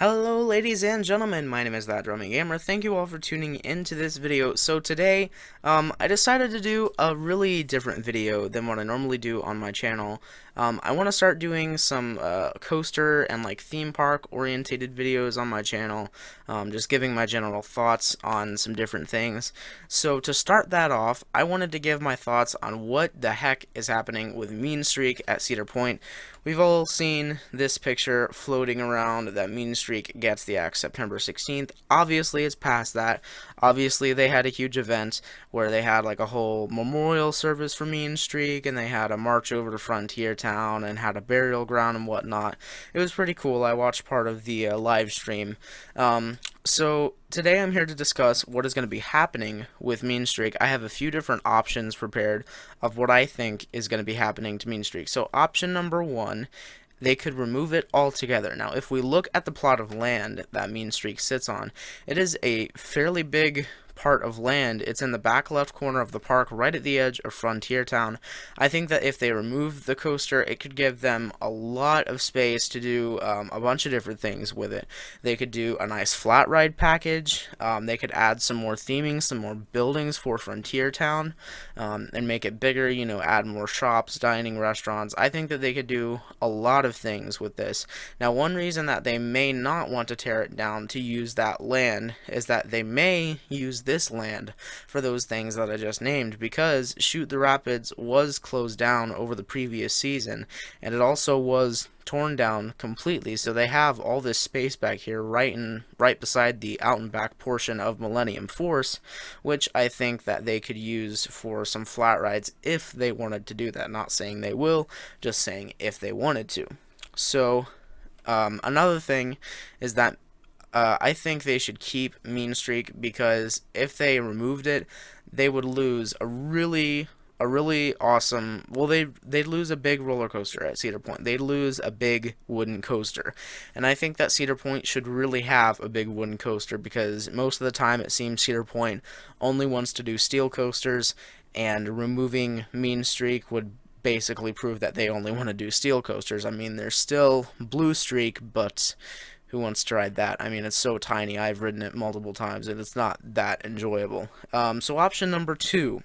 Hello ladies and gentlemen, my name is That Drumming Gamer. Thank you all for tuning into this video. So today, I decided to do a really different video than what I normally do on my channel. I want to start doing some coaster and like theme park orientated videos on my channel, just giving my general thoughts on some different things. So to start that off, I wanted to give my thoughts on what the heck is happening with Mean Streak at Cedar Point. We've all seen this picture floating around that Mean Streak gets the axe September 16th. Obviously, it's past that. Obviously, they had a huge event where they had like a whole memorial service for Mean Streak, and they had a march over to Frontier Town and had a burial ground and whatnot. It was pretty cool. I watched part of the live stream. So today I'm here to discuss what is going to be happening with Mean Streak. I have a few different options prepared of what I think is going to be happening to Mean Streak. So option number one, they could remove it altogether. Now, if we look at the plot of land that Mean Streak sits on, it is a fairly big part of land. It's in the back left corner of the park, right at the edge of Frontier Town. I think that if they remove the coaster, it could give them a lot of space to do a bunch of different things with it. They could do a nice flat ride package. They could add some more theming, some more buildings for Frontier Town, and make it bigger, you know, add more shops, dining, restaurants. I think that they could do a lot of things with this. Now, one reason that they may not want to tear it down to use that land is that they may use this land for those things that I just named, because Shoot the Rapids was closed down over the previous season, and it also was torn down completely, so they have all this space back here right beside the out and back portion of Millennium Force, which I think that they could use for some flat rides if they wanted to do that. Not saying they will, just saying if they wanted to. So another thing is that I think they should keep Mean Streak, because if they removed it, they would lose a really awesome, well, they'd lose a big roller coaster at Cedar Point. They'd lose a big wooden coaster, and I think that Cedar Point should really have a big wooden coaster, because most of the time it seems Cedar Point only wants to do steel coasters, and removing Mean Streak would basically prove that they only want to do steel coasters. I mean, there's still Blue Streak, but who wants to ride that? I mean, it's so tiny. I've ridden it multiple times, and it's not that enjoyable. So option number two,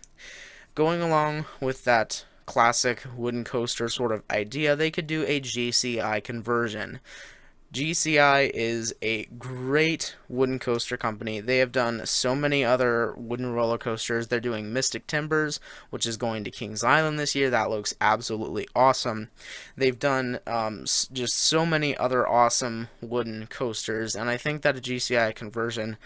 going along with that classic wooden coaster sort of idea, they could do a GCI conversion. GCI is a great wooden coaster company. They have done so many other wooden roller coasters. They're doing Mystic Timbers, which is going to Kings Island this year. That looks absolutely awesome. They've done just so many other awesome wooden coasters, and I think that a GCI conversion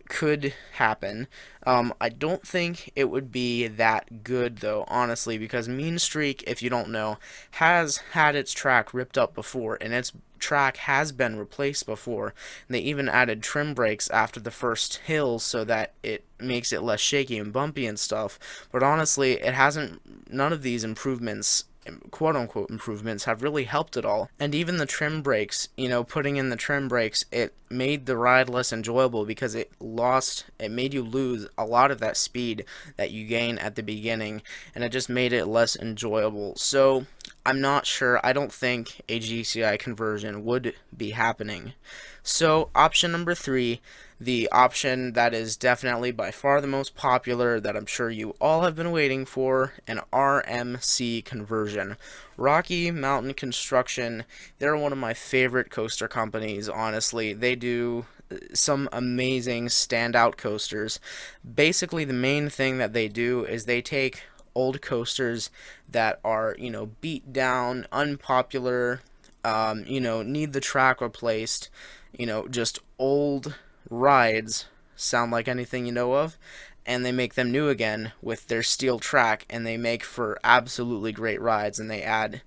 could happen. I don't think it would be that good, though, honestly, because Mean Streak, if you don't know, has had its track ripped up before, and its track has been replaced before. And they even added trim brakes after the first hill so that it makes it less shaky and bumpy and stuff. But honestly, it hasn't, none of these improvements, quote-unquote improvements, have really helped at all. And even the trim brakes, you know, putting in the trim brakes, it made the ride less enjoyable, because it made you lose a lot of that speed that you gain at the beginning, and it just made it less enjoyable. So I'm not sure. I don't think a GCI conversion would be happening. So option number three, the option that is definitely by far the most popular, that I'm sure you all have been waiting for, an RMC conversion. Rocky Mountain Construction, they're one of my favorite coaster companies, honestly. They do some amazing standout coasters. Basically, the main thing that they do is they take old coasters that are, you know, beat down, unpopular, you know, need the track replaced, you know, just old rides, sound like anything you know of, and they make them new again with their steel track, and they make for absolutely great rides. And they add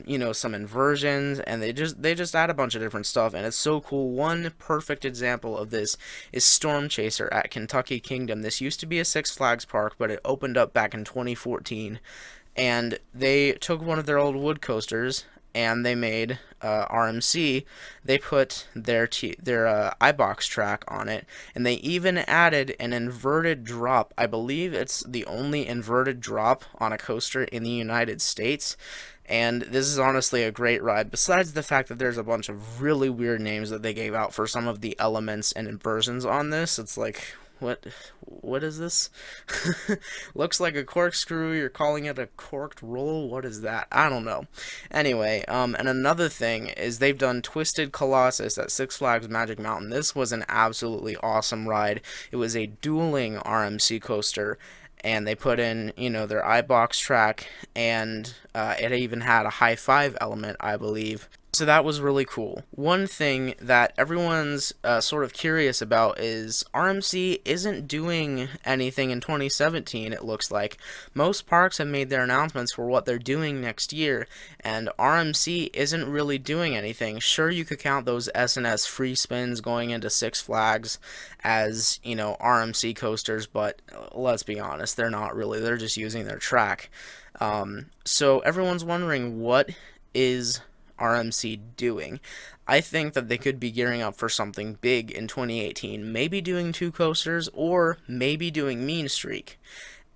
you know, some inversions, and they just add a bunch of different stuff, and it's so cool. One perfect example of this is Storm Chaser at Kentucky Kingdom. This used to be a Six Flags park, but it opened up back in 2014, and they took one of their old wood coasters and they made RMC. They put their iBox track on it, and they even added an inverted drop. I believe it's the only inverted drop on a coaster in the United States, and this is honestly a great ride, besides the fact that there's a bunch of really weird names that they gave out for some of the elements and inversions on this. It's like, what is this? Looks like a corkscrew. You're calling it a corked roll. What is that? I don't know. Anyway, and another thing is they've done Twisted Colossus at Six Flags Magic Mountain. This was an absolutely awesome ride. It was a dueling RMC coaster, and they put in, their iBox track, and it even had a high five element, I believe. So that was really cool. One thing that everyone's sort of curious about is RMC isn't doing anything in 2017, it looks like. Most parks have made their announcements for what they're doing next year, and RMC isn't really doing anything. Sure, you could count those S&S free spins going into Six Flags as, RMC coasters, but let's be honest, they're not really. They're just using their track. So everyone's wondering, what is RMC doing? I think that they could be gearing up for something big in 2018, maybe doing 2 coasters, or maybe doing Mean Streak.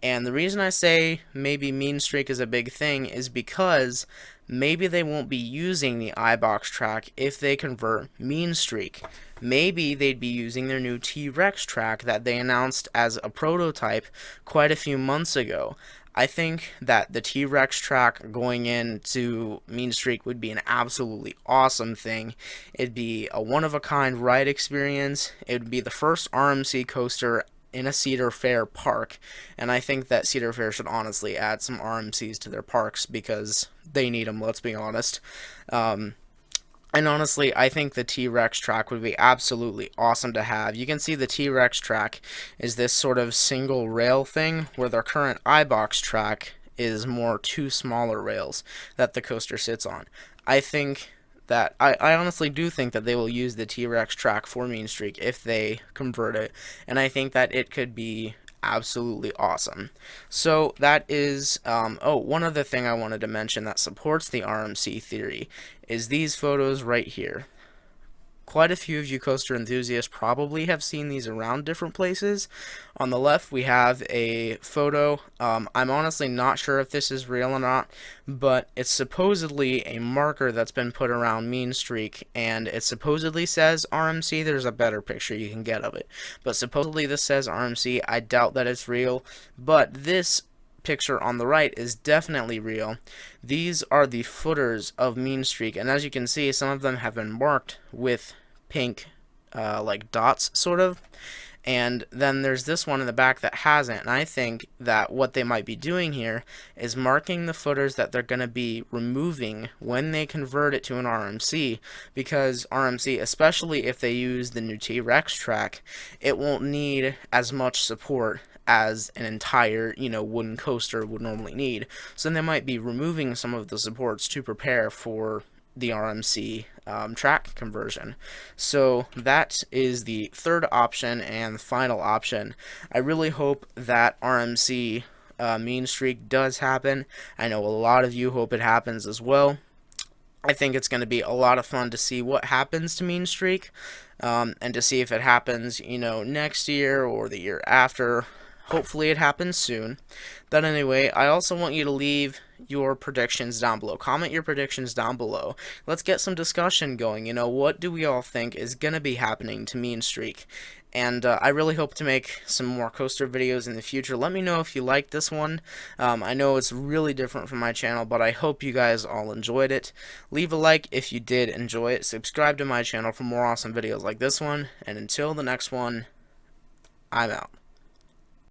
And the reason I say maybe Mean Streak is a big thing is because maybe they won't be using the iBox track if they convert Mean Streak. Maybe they'd be using their new T-Rex track that they announced as a prototype quite a few months ago. I think that the T-Rex track going into Mean Streak would be an absolutely awesome thing. It'd be a one-of-a-kind ride experience. It would be the first RMC coaster in a Cedar Fair park, and I think that Cedar Fair should honestly add some RMCs to their parks because they need them, let's be honest. And honestly, I think the T-Rex track would be absolutely awesome to have. You can see the T-Rex track is this sort of single rail thing, where their current iBox track is more 2 smaller rails that the coaster sits on. I think that, I honestly do think that they will use the T-Rex track for Mean Streak if they convert it, and I think that it could be absolutely awesome. So that is, one other thing I wanted to mention that supports the RMC theory is these photos right here. Quite a few of you coaster enthusiasts probably have seen these around different places. On the left we have a photo. I'm honestly not sure if this is real or not, but it's supposedly a marker that's been put around Mean Streak, and it supposedly says RMC. There's a better picture you can get of it, but supposedly this says RMC. I doubt that it's real, but this picture on the right is definitely real. These are the footers of Mean Streak, and as you can see, some of them have been marked with pink like dots sort of, and then there's this one in the back that hasn't. And I think that what they might be doing here is marking the footers that they're going to be removing when they convert it to an RMC, because RMC, especially if they use the new T-Rex track, it won't need as much support as an entire, wooden coaster would normally need. So then they might be removing some of the supports to prepare for the RMC track conversion. So that is the third option and final option. I really hope that RMC Mean Streak does happen. I know a lot of you hope it happens as well. I think it's going to be a lot of fun to see what happens to Mean Streak, and to see if it happens, next year or the year after. Hopefully it happens soon. But anyway, I also want you to leave your predictions down below. Comment your predictions down below. Let's get some discussion going. What do we all think is going to be happening to Mean Streak? And I really hope to make some more coaster videos in the future. Let me know if you liked this one. I know it's really different from my channel, but I hope you guys all enjoyed it. Leave a like if you did enjoy it. Subscribe to my channel for more awesome videos like this one. And until the next one, I'm out.